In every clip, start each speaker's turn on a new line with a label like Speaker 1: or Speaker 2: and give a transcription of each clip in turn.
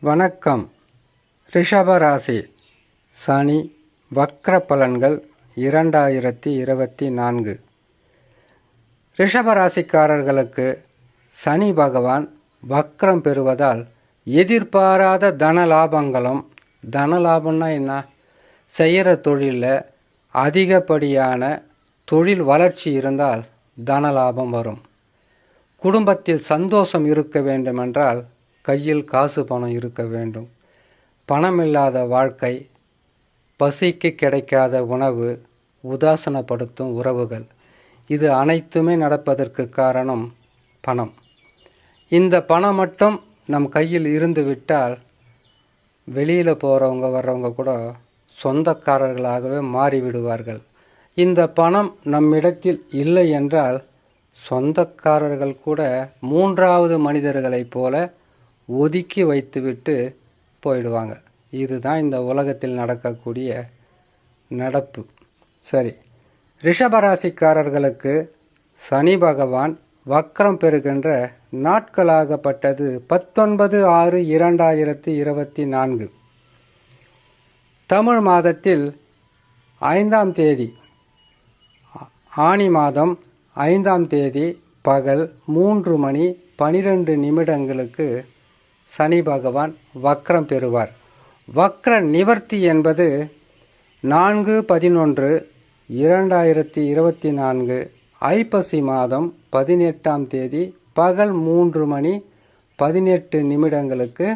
Speaker 1: வணக்கம். ரிஷபராசி சனி வக்ர பலன்கள் 2024. ரிஷபராசிக்காரர்களுக்கு சனி பகவான் வக்ரம் பெறுவதால் எதிர்பாராத தன லாபங்களும், தன லாபம்னா என்ன, செய்கிற தொழிலில் அதிகப்படியான தொழில் வளர்ச்சி இருந்தால் தன லாபம் வரும். குடும்பத்தில் சந்தோஷம் இருக்க வேண்டுமென்றால் கையில் காசு பணம் இருக்க வேண்டும். பணமில்லாத வாழ்க்கை, பசிக்கு கிடைக்காத உணவு, உதாசனப்படுத்தும் உறவுகள், இது அனைத்துமே நடப்பதற்கு காரணம் பணம். இந்த பணம் மட்டும் நம் கையில் இருந்து விட்டால் வெளியில் போகிறவங்க வர்றவங்க கூட சொந்தக்காரர்களாகவே மாறிவிடுவார்கள். இந்த பணம் நம்மிடத்தில் இல்லை என்றால் சொந்தக்காரர்கள் கூட மூன்றாவது மனிதர்களைப் போல ஒதுக்கி வைத்துவிட்டு போயிடுவாங்க. இதுதான் இந்த உலகத்தில் நடக்கக்கூடிய நடப்பு. சரி, ரிஷபராசிக்காரர்களுக்கு சனி பகவான் வக்ரம் பெறுகின்ற நாட்களாகப்பட்டது 19/6/2024. தமிழ் மாதத்தில் 5ஆம் தேதி, ஆனி மாதம் 5ஆம் தேதி பகல் 3:12 சனி பகவான் வக்ரம் பெறுவார். வக்ர நிவர்த்தி என்பது 4/11/2024 ஐப்பசி மாதம் 18ஆம் தேதி பகல் 3:18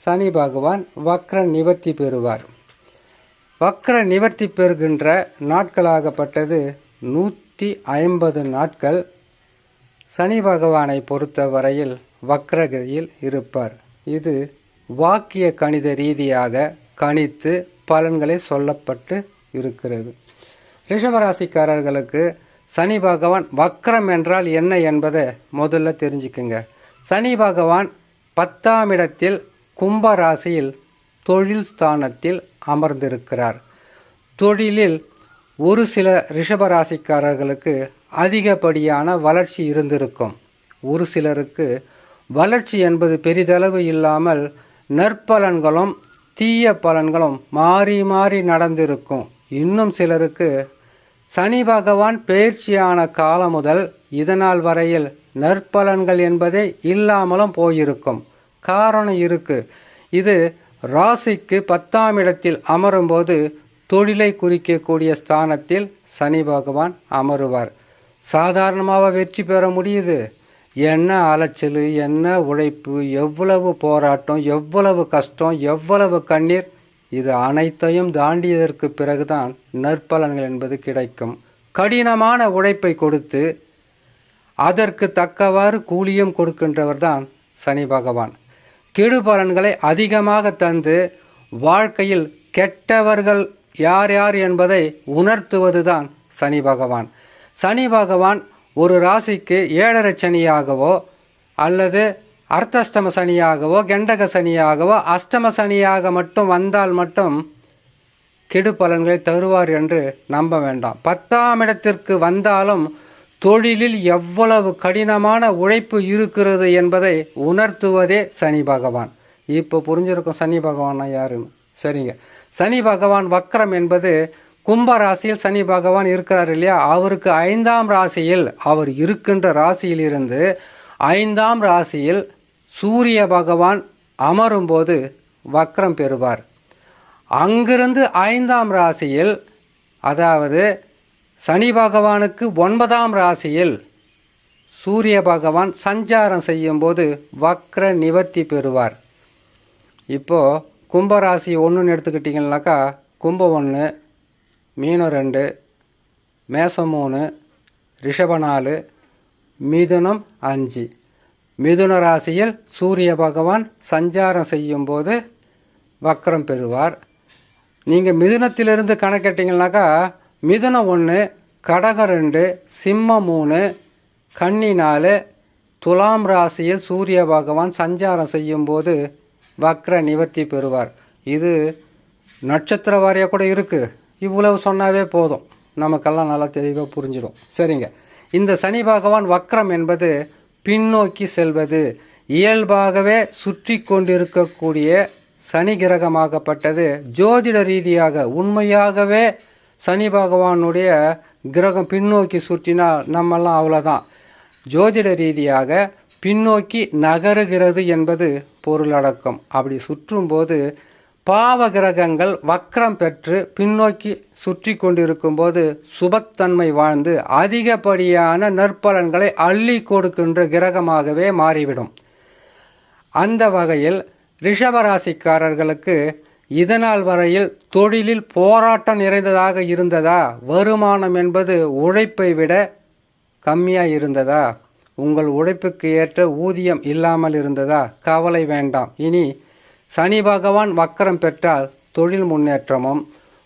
Speaker 1: சனி பகவான் வக்ர நிவர்த்தி பெறுவார். வக்ர நிவர்த்தி பெறுகின்ற நாட்களாகப்பட்டது 150 நாட்கள். சனி பகவானை பொறுத்த வரையில் வக்ரகதியில் இருப்பார். இது வாக்கிய கணித ரீதியாக கணித்து பலன்களை சொல்லப்பட்டு இருக்கிறது. ரிஷபராசிக்காரர்களுக்கு சனி பகவான் வக்ரம் என்றால் என்ன என்பதை முதல்ல தெரிஞ்சுக்குங்க. சனி பகவான் 10ஆம் இடத்தில் கும்ப ராசியில் தொழில் ஸ்தானத்தில் அமர்ந்திருக்கிறார். தொழிலில் ஒரு சில ரிஷபராசிக்காரர்களுக்கு அதிகப்படியான வளர்ச்சி இருந்திருக்கும். ஒரு சிலருக்கு வளர்ச்சி என்பது பெரிதளவு இல்லாமல் நற்பலன்களும் தீய பலன்களும் மாறி மாறி நடந்திருக்கும். இன்னும் சிலருக்கு சனி பகவான் பெயர்ச்சியான காலம் முதல் இதனால் வரையில் நற்பலன்கள் என்பதே இல்லாமலும் போயிருக்கும். காரணம் இருக்கு. இது ராசிக்கு 10ஆம் இடத்தில் அமரும்போது தொழிலை குறிக்கக்கூடிய ஸ்தானத்தில் சனி பகவான் அமருவார். சாதாரணமாக வெற்றி பெற முடியுது? என்ன அலைச்சல், என்ன உழைப்பு, எவ்வளவு போராட்டம், எவ்வளவு கஷ்டம், எவ்வளவு கண்ணீர், இது அனைத்தையும் தாண்டியதற்கு பிறகுதான் நற்பலன்கள் என்பது கிடைக்கும். கடினமான உழைப்பை கொடுத்து அதற்கு தக்கவாறு கூலியும் கொடுக்கின்றவர் தான் சனி பகவான். கெடு பலன்களை அதிகமாக தந்து வாழ்க்கையில் கெட்டவர்கள் யார் யார் என்பதை உணர்த்துவதுதான் சனி பகவான். சனி பகவான் ஒரு ராசிக்கு 7.5 சனியாகவோ அல்லது அர்த்தஷ்டம சனியாகவோ கெண்டக சனியாகவோ அஷ்டம சனியாக மட்டும் வந்தால் மட்டும் கெடு பலன்களை தருவார் என்று நம்ப வேண்டாம். 10ஆம் இடத்திற்கு வந்தாலும் தொழிலில் எவ்வளவு கடினமான உழைப்பு இருக்கிறது என்பதை உணர்த்துவதே சனி பகவான். இப்போ புரிஞ்சிருக்கும் சனி பகவானா யாருன்னு. சரிங்க, சனி பகவான் வக்ரம் என்பது கும்ப ராசியில் சனி பகவான் இருக்கிறார் இல்லையா, அவருக்கு 5ஆம் ராசியில், அவர் இருக்கின்ற ராசியில் இருந்து 5ஆம் ராசியில் சூரிய பகவான் அமரும்போது வக்ரம் பெறுவார். அங்கிருந்து 5ஆம் ராசியில், அதாவது சனி பகவானுக்கு 9ஆம் ராசியில் சூரிய பகவான் சஞ்சாரம் செய்யும் போது வக்ர நிவர்த்தி பெறுவார். இப்போ கும்பராசி 1ன்னு எடுத்துக்கிட்டிங்கனாக்கா, கும்பம் 1, மீனம் 2, மேசம் 3, ரிஷபம் 4, மிதுனம் 5. மிதுன ராசியில் சூரிய பகவான் சஞ்சாரம் செய்யும் போது வக்ரம் பெறுவார். நீங்கள் மிதுனத்திலிருந்து கணக்கிட்டீங்கன்னாக்கா, மிதுனம் 1, கடகம் 2, சிம்மம் 3, கன்னி 4, துலாம் ராசியில் சூரிய பகவான் சஞ்சாரம் செய்யும் போது வக்ர நிவர்த்தி பெறுவார். இது நட்சத்திர வாரியாக கூட இருக்குது. இவ்வளவு சொன்னாவே போதும், நமக்கெல்லாம் நல்லா தெளிவாக புரிஞ்சிடும். சரிங்க, இந்த சனி பகவான் வக்ரம் என்பது பின்னோக்கி செல்வது, இயல்பாகவே சுற்றி கொண்டிருக்கக்கூடிய சனி கிரகமாகப்பட்டது ஜோதிட ரீதியாக உண்மையாகவே சனி பகவானுடைய கிரகம் பின்னோக்கி சுற்றினால் நம்மெல்லாம் அவ்வளோதான். ஜோதிட ரீதியாக பின்னோக்கி நகருகிறது என்பது பொருளடக்கம். அப்படி சுற்றும்போது பாவ கிரகங்கள் வக்ரம் பெற்று பின்னோக்கி சுற்றி கொண்டிருக்கும் போது சுபத்தன்மை வாழ்ந்து அதிகப்படியான நற்பலன்களை அள்ளி கொடுக்கின்ற கிரகமாகவே மாறிவிடும். அந்த வகையில் ரிஷபராசிக்காரர்களுக்கு இதனால் வரையில் தொழிலில் போராட்டம் நிறைந்ததாக இருந்ததா? வருமானம் என்பது உழைப்பை விட கம்மியாக இருந்ததா? உங்கள் உழைப்புக்கு ஏற்ற ஊதியம் இல்லாமல் இருந்ததா? கவலை வேண்டாம். இனி சனி பகவான் வக்கரம் பெற்றால் தொழில் முன்னேற்றமும்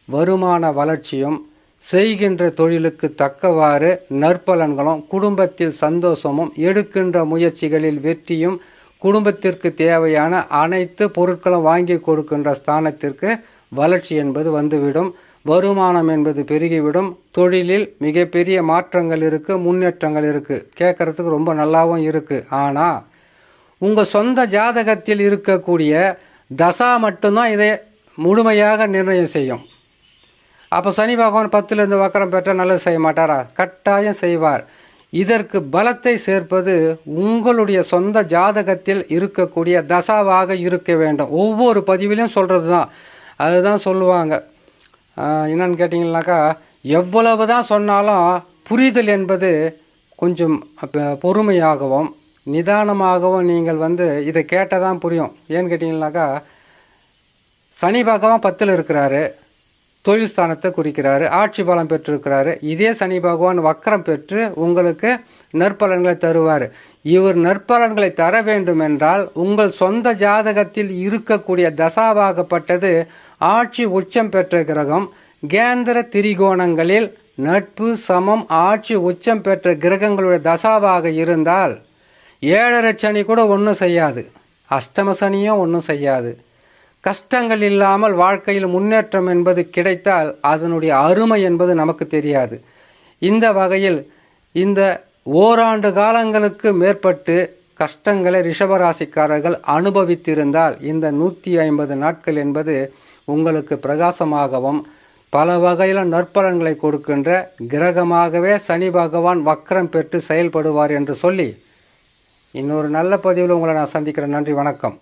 Speaker 1: வருமான வளர்ச்சியும் செய்கின்ற தொழிலுக்கு தக்கவாறு நற்பலன்களும் குடும்பத்தில் சந்தோஷமும் எடுக்கின்ற முயற்சிகளில் வெற்றியும் குடும்பத்திற்கு தேவையான அனைத்து பொருட்களும் வாங்கி கொடுக்கின்ற ஸ்தானத்திற்கு வளர்ச்சி என்பது வந்துவிடும். வருமானம் என்பது பெருகிவிடும். தொழிலில் மிகப்பெரிய மாற்றங்கள் இருக்குது, முன்னேற்றங்கள் இருக்குது. கேட்கறதுக்கு ரொம்ப நல்லாவும் இருக்குது. ஆனால் உங்கள் சொந்த ஜாதகத்தில் இருக்கக்கூடிய தசா மட்டும்தான் இதை முழுமையாக நிர்ணயம் செய்யும். அப்போ சனி பகவான் 10லேருந்து வக்கரம் பெற்றால் நல்லது செய்ய மாட்டாரா? கட்டாயம் செய்வார். இதற்கு பலத்தை சேர்ப்பது உங்களுடைய சொந்த ஜாதகத்தில் இருக்கக்கூடிய தசாவாக இருக்க வேண்டும். ஒவ்வொரு பதிவிலையும் சொல்கிறது தான். அதுதான் சொல்லுவாங்க. என்னன்னு கேட்டிங்கன்னாக்கா, எவ்வளவு தான் சொன்னாலும் புரிதல் என்பது கொஞ்சம் பொறுமையாகவும் நிதானமாகவும் நீங்கள் இதை கேட்டால் தான் புரியும். ஏன்னு கேட்டிங்கன்னாக்கா, சனி பகவான் 10ல் இருக்கிறாரு, தொழில் ஸ்தானத்தை குறிக்கிறாரு, ஆட்சி பலம் பெற்றிருக்கிறாரு. இதே சனி பகவான் வக்கரம் பெற்று உங்களுக்கு நற்பலன்களை தருவார். இவர் நற்பலன்களை தர வேண்டும் என்றால் உங்கள் சொந்த ஜாதகத்தில் இருக்கக்கூடிய தசாவாகப்பட்டது ஆட்சி உச்சம் பெற்ற கிரகம். கேந்திர திரிகோணங்களில் நட்பு சமம் ஆட்சி உச்சம் பெற்ற கிரகங்களுடைய தசாவாக இருந்தால் 7.5 சனி கூட ஒன்றும் செய்யாது, அஷ்டம சனியும் ஒன்றும் செய்யாது. கஷ்டங்கள் இல்லாமல் வாழ்க்கையில் முன்னேற்றம் என்பது கிடைத்தால் அதனுடைய அருமை என்பது நமக்கு தெரியாது. இந்த வகையில் இந்த ஓராண்டு காலங்களுக்கு மேற்பட்டு கஷ்டங்களை ரிஷபராசிக்காரர்கள் அனுபவித்திருந்தால் இந்த 150 நாட்கள் என்பது உங்களுக்கு பிரகாசமாகவும் பல வகையில் நற்பலன்களை கொடுக்கின்ற கிரகமாகவே சனி பகவான் வக்கரம் பெற்று செயல்படுவார் என்று சொல்லி இன்னொரு நல்ல பதிவில் உங்களை நான் சந்திக்கிறேன். நன்றி, வணக்கம்.